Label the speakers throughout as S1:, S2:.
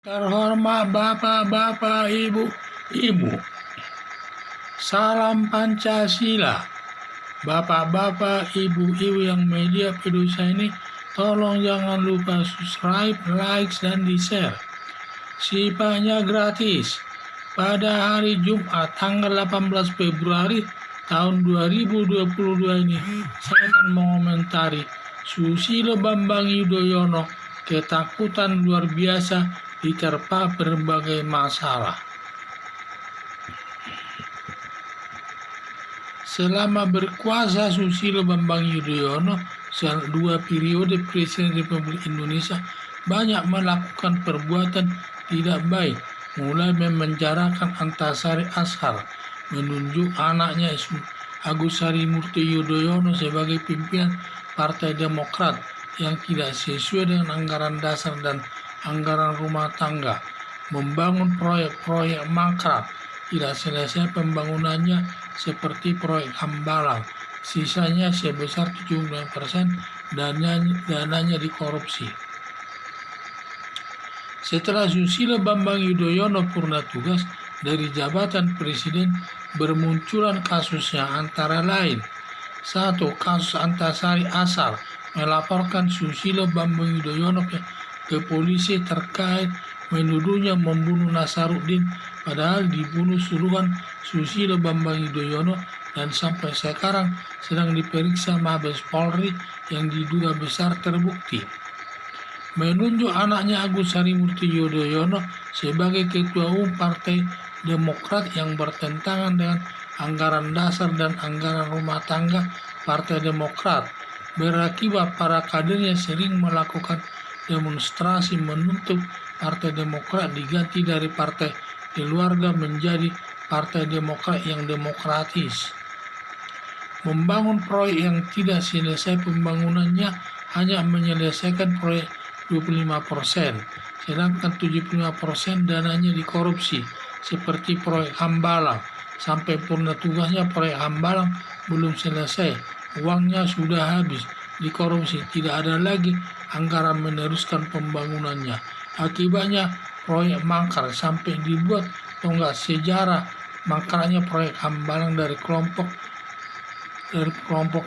S1: Terhormat Bapak-Bapak, Ibu-Ibu, salam Pancasila. Bapak-bapak, Ibu-Ibu yang media pedosa ini, tolong jangan lupa subscribe, like, dan di-share. Sifatnya gratis. Pada hari Jumat tanggal 18 Februari tahun 2022 ini, saya akan mengomentari Susilo Bambang Yudhoyono, ketakutan luar biasa diterpa berbagai masalah. Selama berkuasa, Susilo Bambang Yudhoyono, 2 periode Presiden Republik Indonesia, banyak melakukan perbuatan tidak baik, mulai memenjarakan Antasari Ashar, menunjuk anaknya Agus Harimurti Yudhoyono sebagai pimpinan Partai Demokrat yang tidak sesuai dengan anggaran dasar dan anggaran rumah tangga, membangun proyek-proyek mangkrak, tidak selesai pembangunannya seperti proyek Hambalang, sisanya sebesar 79% dananya dikorupsi. Setelah Susilo Bambang Yudhoyono purna tugas dari jabatan presiden, bermunculan kasusnya antara lain: 1. Kasus Antasari Ashar melaporkan Susilo Bambang Yudhoyono ke polisi terkait menuduhnya membunuh Nasaruddin, padahal dibunuh suruhan Susilo Bambang Yudhoyono dan sampai sekarang sedang diperiksa Mabes Polri yang diduga besar terbukti. Menunjuk anaknya Agus Harimurti Yudhoyono sebagai ketua umum Partai Demokrat yang bertentangan dengan anggaran dasar dan anggaran rumah tangga Partai Demokrat, berakibat para kadernya sering melakukan demonstrasi menuntut Partai Demokrat diganti dari Partai Keluarga menjadi Partai Demokrat yang demokratis. Membangun proyek yang tidak selesai pembangunannya, hanya menyelesaikan proyek 25%, sedangkan 75% dananya dikorupsi, seperti proyek Hambalang. Sampai purna tugasnya proyek Hambalang belum selesai, uangnya sudah habis, dikorupsi, tidak ada lagi anggaran meneruskan pembangunannya. Akibatnya proyek mangkrak sampai dibuat tonggak sejarah mangkraknya proyek Hambalang dari kelompok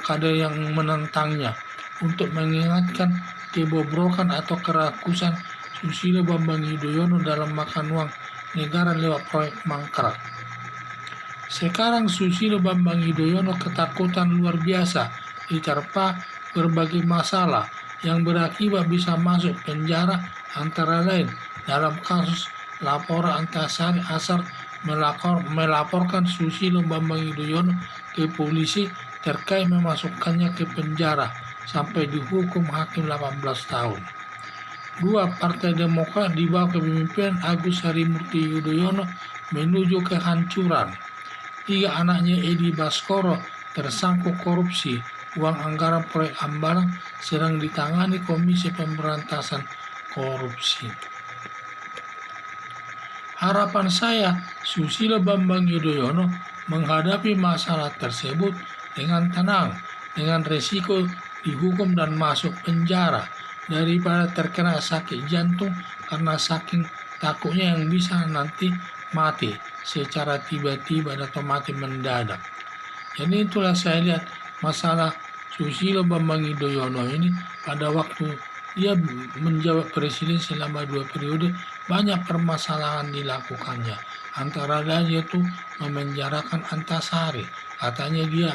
S1: kader yang menentangnya, untuk mengingatkan kebobrokan atau kerakusan Susilo Bambang Yudhoyono dalam makan uang negara lewat proyek mangkrak. Sekarang Susilo Bambang Yudhoyono ketakutan luar biasa diterpa berbagai masalah yang berakibat bisa masuk penjara, antara lain dalam kasus laporan Antasari Ashar melaporkan Susilo Bambang Yudhoyono ke polisi terkait memasukkannya ke penjara sampai dihukum hakim 18 tahun. 2. Partai Demokrat di bawah kepemimpinan Agus Harimurti Yudhoyono menuju kehancuran. 3. Anaknya Edi Baskoro tersangkut korupsi uang anggaran proyek Hambalang sedang ditangani Komisi Pemberantasan Korupsi. Harapan saya, Susilo Bambang Yudhoyono menghadapi masalah tersebut dengan tenang, dengan resiko dihukum dan masuk penjara, daripada terkena sakit jantung karena saking takutnya yang bisa nanti mati secara tiba-tiba atau mati mendadak. Jadi itulah saya lihat masalah Susilo Bambang Yudhoyono ini. Pada waktu dia menjabat presiden selama 2 periode, banyak permasalahan dilakukannya. Antara lain yaitu memenjarakan Antasari. Katanya dia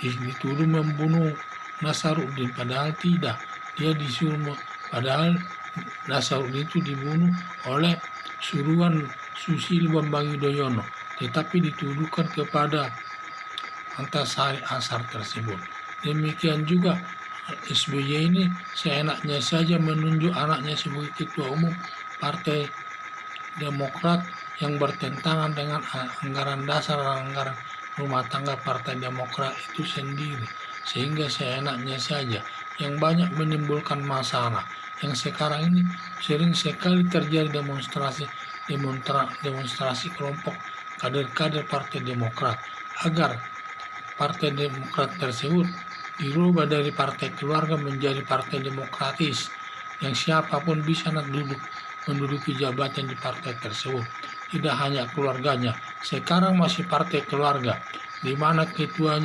S1: dituduh membunuh Nasaruddin, padahal tidak. Dia disuruh, padahal Nasaruddin itu dibunuh oleh suruhan Susilo Bambang Yudhoyono, tetapi dituduhkan kepada Antasari Ashar tersebut. Demikian juga SBY ini seenaknya saja menunjuk anaknya sebagai ketua umum Partai Demokrat yang bertentangan dengan anggaran dasar dan anggaran rumah tangga Partai Demokrat itu sendiri, sehingga seenaknya saja, yang banyak menimbulkan masalah. Yang sekarang ini sering sekali terjadi demonstrasi kelompok kader-kader Partai Demokrat agar Partai Demokrat tersebut dirubah dari Partai Keluarga menjadi Partai Demokratis, yang siapapun bisa duduk menduduki jabatan di partai tersebut. Tidak hanya keluarganya, sekarang masih partai keluarga, di mana ketua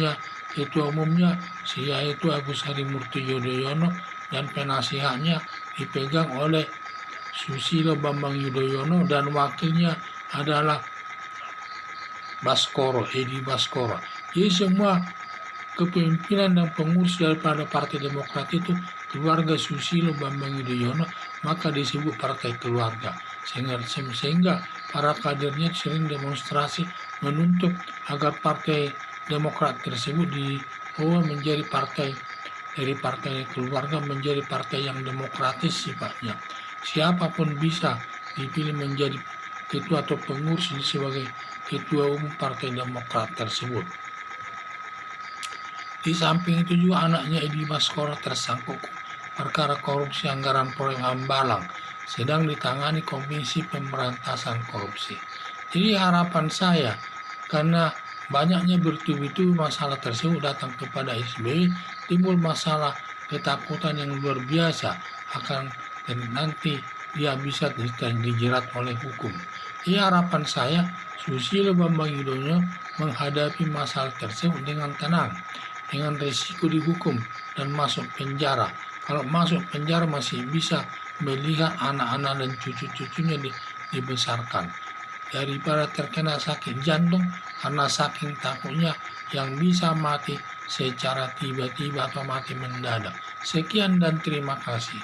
S1: umumnya yaitu Agus Harimurti Yudhoyono dan penasihatnya dipegang oleh Susilo Bambang Yudhoyono dan wakilnya adalah Edi Baskoro. Jadi semua kepemimpinan dan pengurus daripada Partai Demokrat itu keluarga Susilo Bambang Yudhoyono, maka disebut partai keluarga. Sehingga para kadernya sering demonstrasi menuntut agar Partai Demokrat tersebut dibawa menjadi partai dari partai keluarga menjadi partai yang demokratis sifatnya. Siapapun bisa dipilih menjadi ketua atau pengurus sebagai ketua umum Partai Demokrat tersebut. Di samping itu juga anaknya Edi Baskoro tersangkut perkara korupsi anggaran proyek Hambalang, sedang ditangani Komisi Pemberantasan Korupsi. Jadi harapan saya, karena banyaknya bertubi-tubi masalah tersebut datang kepada SBY, timbul masalah ketakutan yang luar biasa akan nanti dia bisa dijerat oleh hukum. Jadi harapan saya, Susilo Bambang Yudhoyono menghadapi masalah tersebut dengan tenang, dengan risiko dihukum dan masuk penjara. Kalau masuk penjara masih bisa melihat anak-anak dan cucu-cucunya dibesarkan, daripada terkena sakit jantung karena saking takutnya yang bisa mati secara tiba-tiba atau mati mendadak. Sekian dan terima kasih.